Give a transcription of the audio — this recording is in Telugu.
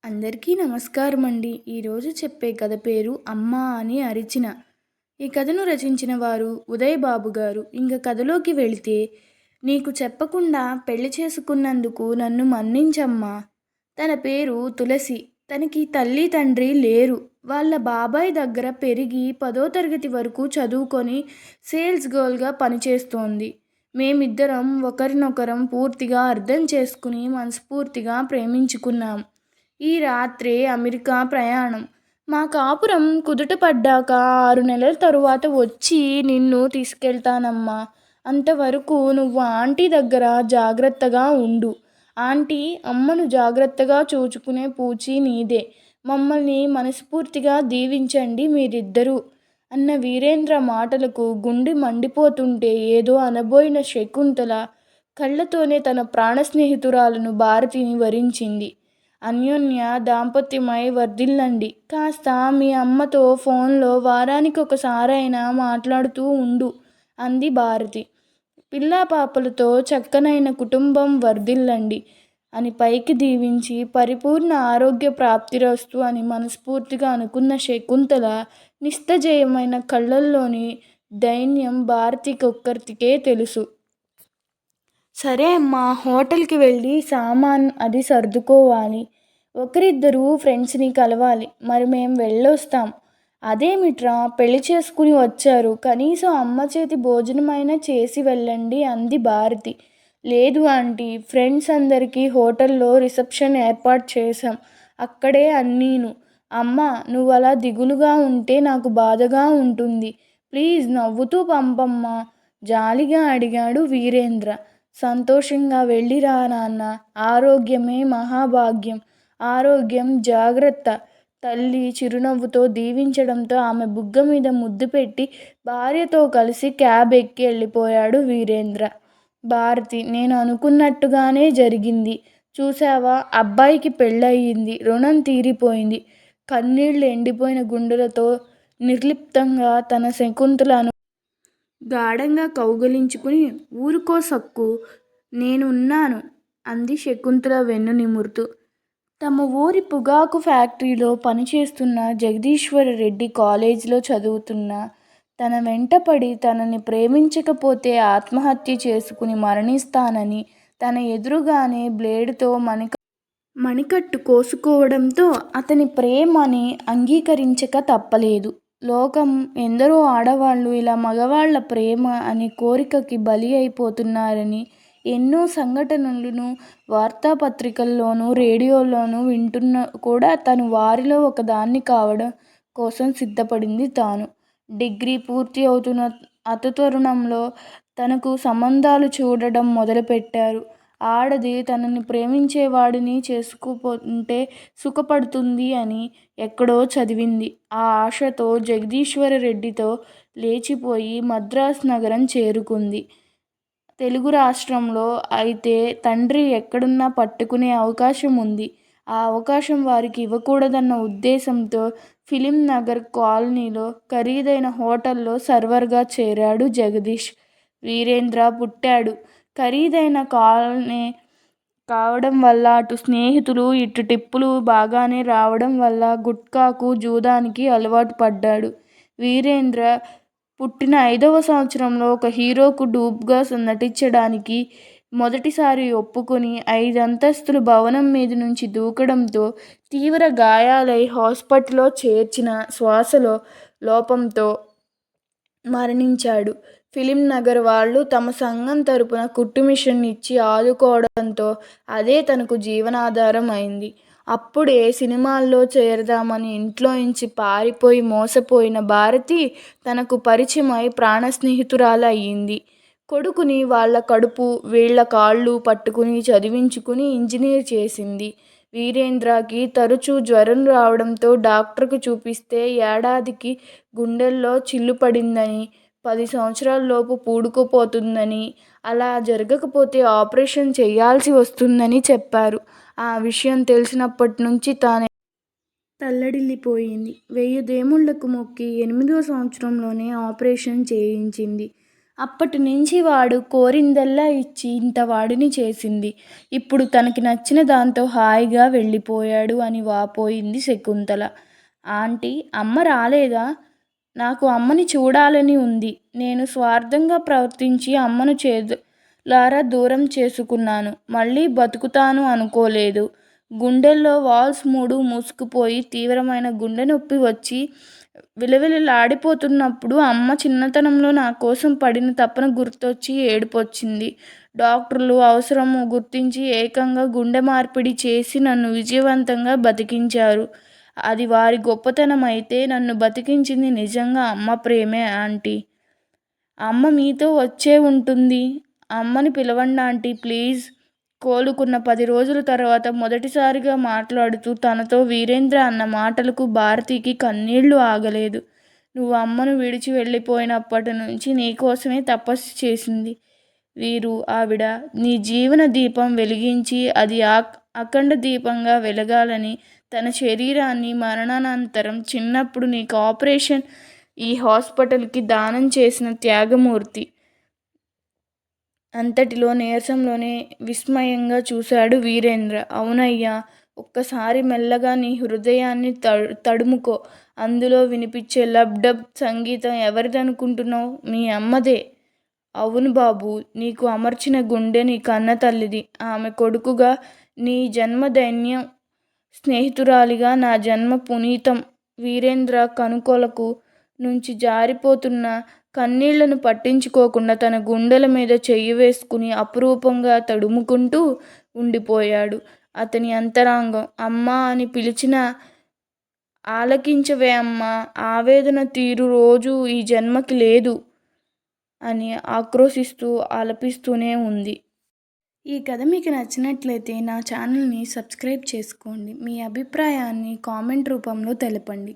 అందరికీ నమస్కారం అండి. ఈరోజు చెప్పే కథ పేరు అమ్మా అని అరిచిన. ఈ కథను రచించిన వారు ఉదయ్ బాబు గారు. ఇంక కథలోకి వెళితే, నీకు చెప్పకుండా పెళ్లి చేసుకున్నందుకు నన్ను మన్నించమ్మా. తన పేరు తులసి. తనకి తల్లి తండ్రి లేరు. వాళ్ళ బాబాయ్ దగ్గర పెరిగి 10వ తరగతి వరకు చదువుకొని సేల్స్ గర్ల్గా పనిచేస్తోంది. మేమిద్దరం ఒకరినొకరం పూర్తిగా అర్థం చేసుకుని మనస్ఫూర్తిగా ప్రేమించుకున్నాం. ఈ రాత్రే అమెరికా ప్రయాణం. మా కాపురం కుదుట పడ్డాక 6 నెలల తరువాత వచ్చి నిన్ను తీసుకెళ్తానమ్మా. అంతవరకు నువ్వు ఆంటీ దగ్గర జాగ్రత్తగా ఉండు. ఆంటీ, అమ్మను జాగ్రత్తగా చూచుకునే పూచి నీదే. మమ్మల్ని మనస్ఫూర్తిగా దీవించండి మీరిద్దరూ అన్న వీరేంద్ర మాటలకు గుండె మండిపోతుంటే ఏదో అనబోయిన శకుంతల కళ్ళతోనే తన ప్రాణ స్నేహితురాలను భారతిని వరించింది. అన్యోన్య దాంపత్యమై వర్ధిల్లండి. కాస్త మీ అమ్మతో ఫోన్లో వారానికి ఒకసారైనా మాట్లాడుతూ ఉండు అంది భారతి. పిల్లా పాపలతో చక్కనైన కుటుంబం వర్ధిల్లండి అని పైకి దీవించి పరిపూర్ణ ఆరోగ్య ప్రాప్తిరస్తు అని మనస్ఫూర్తిగా అనుకున్న శకుంతల నిస్తజేయమైన కళ్ళల్లోని దైన్యం భారతికొక్కర్తికే తెలుసు. సరే అమ్మా, హోటల్కి వెళ్ళి సామాన్ అది సర్దుకోవాలి. ఒకరిద్దరు ఫ్రెండ్స్ని కలవాలి. మరి మేం వెళ్ళొస్తాం. అదేమిట్రా, పెళ్లి చేసుకుని వచ్చారు, కనీసం అమ్మ చేతి భోజనమైనా చేసి వెళ్ళండి అంది భారతి. లేదు ఆంటీ, ఫ్రెండ్స్ అందరికీ హోటల్లో రిసెప్షన్ ఏర్పాటు చేశాం. అక్కడే అన్నీను. అమ్మా, నువ్వలా దిగులుగా ఉంటే నాకు బాధగా ఉంటుంది. ప్లీజ్ నవ్వుతూ పంపమ్మా జాలిగా అడిగాడు వీరేంద్ర. సంతోషంగా వెళ్ళిరా నాన్న. ఆరోగ్యమే మహాభాగ్యం. ఆరోగ్యం జాగ్రత్త. తల్లి చిరునవ్వుతో దీవించడంతో ఆమె బుగ్గ మీద ముద్దు పెట్టి భార్యతో కలిసి క్యాబ్ ఎక్కి వెళ్ళిపోయాడు వీరేంద్ర. భారతి, నేను అనుకున్నట్టుగానే జరిగింది. చూశావా, అబ్బాయికి పెళ్ళయింది. రుణం తీరిపోయింది. కన్నీళ్లు ఎండిపోయిన గుండెలతో నిర్లిప్తంగా తన శకుంతలను గాఢంగా కౌగిలించుకుని, ఊరుకో సక్కు, నేనున్నాను అంది శకుంతల వెన్ను నిమురుతూ. తమ ఊరి పొగాకు ఫ్యాక్టరీలో పనిచేస్తున్న జగదీశ్వరరెడ్డి కాలేజీలో చదువుతున్న తన వెంటపడి తనని ప్రేమించకపోతే ఆత్మహత్య చేసుకుని మరణిస్తానని తన ఎదురుగానే బ్లేడుతో మణికట్టు కోసుకోవడంతో అతని ప్రేమని అంగీకరించక తప్పలేదు. లోకం ఎందరో ఆడవాళ్ళు ఇలా మగవాళ్ల ప్రేమ అనే కోరికకి బలి అయిపోతున్నారని ఎన్నో సంఘటనలను వార్తాపత్రికల్లోనూ రేడియోలోనూ వింటున్నా కూడా తను వారిలో ఒకదాన్ని కావడం కోసం సిద్ధపడింది తాను. డిగ్రీ పూర్తి అవుతున్న అతరుణంలో తనకు సంబంధాలు చూడడం మొదలుపెట్టారు. ఆడది తనని ప్రేమించేవాడిని చేసుకుంటే సుఖపడుతుంది అని ఎక్కడో చదివింది. ఆ ఆశతో జగదీశ్వరరెడ్డితో లేచిపోయి మద్రాసు నగరం చేరుకుంది. తెలుగు రాష్ట్రంలో అయితే తండ్రి ఎక్కడున్నా పట్టుకునే అవకాశం ఉంది. ఆ అవకాశం వారికి ఇవ్వకూడదన్న ఉద్దేశంతో ఫిలిం నగర్ కాలనీలో ఖరీదైన హోటల్లో సర్వర్గా చేరాడు జగదీష్. వీరేంద్ర పుట్టాడు ఖరీదైన కాలనీ కావడం వల్ల, అటు స్నేహితులు ఇటు టిప్పులు బాగానే రావడం వల్ల గుట్కాకు జూదానికి అలవాటు పడ్డాడు. వీరేంద్ర పుట్టిన 5వ సంవత్సరంలో ఒక హీరోకు డూప్గా నటించడానికి మొదటిసారి ఒప్పుకొని 5 అంతస్తుల భవనం మీద నుంచి దూకడంతో తీవ్ర గాయాలై హాస్పిటల్లో చేర్చిన శ్వాసలో లోపంతో మరణించాడు. ఫిలిం నగర్ వాళ్ళు తమ సంఘం తరపున కుట్టు మిషన్ ఇచ్చి ఆదుకోవడంతో అదే తనకు జీవనాధారం అయింది. అప్పుడే సినిమాల్లో చేరదామని ఇంట్లోంచి పారిపోయి మోసపోయిన భారతి తనకు పరిచయమై ప్రాణ స్నేహితురాలు అయ్యింది. కొడుకుని వాళ్ళ కడుపు వీళ్ళ కాళ్ళు పట్టుకుని చదివించుకుని ఇంజనీర్ చేసింది. వీరేంద్రకి తరచూ జ్వరం రావడంతో డాక్టర్కు చూపిస్తే ఏడాదికి గుండెల్లో చిల్లు పడిందని, 10 సంవత్సరాల్లోపు పూడుకుపోతుందని, అలా జరగకపోతే ఆపరేషన్ చేయాల్సి వస్తుందని చెప్పారు. ఆ విషయం తెలిసినప్పటి నుంచి తాను తల్లడిల్లిపోయింది. 1000 దేవుళ్లకు మొక్కి 8వ సంవత్సరంలోనే ఆపరేషన్ చేయించింది. అప్పటి నుంచి వాడు కోరిందల్లా ఇచ్చి ఇంత వాడిని చేసింది. ఇప్పుడు తనకి నచ్చిన దాంతో హాయిగా వెళ్ళిపోయాడు అని వాపోయింది శకుంతల. ఆంటీ, అమ్మ రాలేదా? నాకు అమ్మని చూడాలని ఉంది. నేను స్వార్థంగా ప్రవర్తించి అమ్మను చేతులారా దూరం చేసుకున్నాను. మళ్ళీ బతుకుతాను అనుకోలేదు. గుండెల్లో వాల్స్ 3 మూసుకుపోయి తీవ్రమైన గుండె నొప్పి వచ్చి విలవిలలాడిపోతున్నప్పుడు అమ్మ చిన్నతనంలో నా కోసం పడిన తపన గుర్తొచ్చి ఏడుపొచ్చింది. డాక్టర్లు అవసరము గుర్తించి ఏకంగా గుండె మార్పిడి చేసి నన్ను విజయవంతంగా బతికించారు. అది వారి గొప్పతనమైతే నన్ను బతికించింది నిజంగా అమ్మ ప్రేమే ఆంటీ. అమ్మ మీతో వచ్చే ఉంటుంది. అమ్మని పిలవండి ఆంటీ ప్లీజ్. కోలుకున్న 10 రోజుల తర్వాత మొదటిసారిగా మాట్లాడుతూ తనతో వీరేంద్ర అన్న మాటలకు భారతికి కన్నీళ్లు ఆగలేదు. నువ్వు అమ్మను విడిచి వెళ్ళిపోయినప్పటి నుంచి నీకోసమే తపస్సు చేసింది వీరు. ఆవిడ నీ జీవన దీపం వెలిగించి అది అఖండ దీపంగా వెలగాలని తన శరీరాన్ని మరణానంతరం చిన్నప్పుడు నీకు ఆపరేషన్ ఈ హాస్పిటల్కి దానం చేసిన త్యాగమూర్తి. అంతటిలో నీరసంలోనే విస్మయంగా చూశాడు వీరేంద్ర. అవునయ్యా, ఒక్కసారి మెల్లగా నీ హృదయాన్ని తడుముకో. అందులో వినిపించే లబ్ డబ్ సంగీతం ఎవరిదనుకుంటున్నావు? మీ అమ్మదే. అవును బాబు, నీకు అమర్చిన గుండె నీ కన్న తల్లిది. ఆమె కొడుకుగా నీ జన్మ ధన్యం, స్నేహితురాలిగా నా జన్మ పునీతం. వీరేంద్ర కనుకొలకు నుంచి జారిపోతున్న కన్నీళ్లను పట్టించుకోకుండా తన గుండెల మీద చెయ్యి వేసుకుని అపురూపంగా తడుముకుంటూ ఉండిపోయాడు. అతని అంతరంగం అమ్మా అని పిలిచినా ఆలకించవే అమ్మా, ఆవేదన తీరు రోజు ఈ జన్మకి లేదు అని ఆక్రోశిస్తూ ఆలపిస్తూనే ఉంది. ఈ కథ మీకు నచ్చినట్లయితే నా ఛానల్ని సబ్స్క్రైబ్ చేసుకోండి. మీ అభిప్రాయాన్ని కామెంట్ రూపంలో తెలపండి.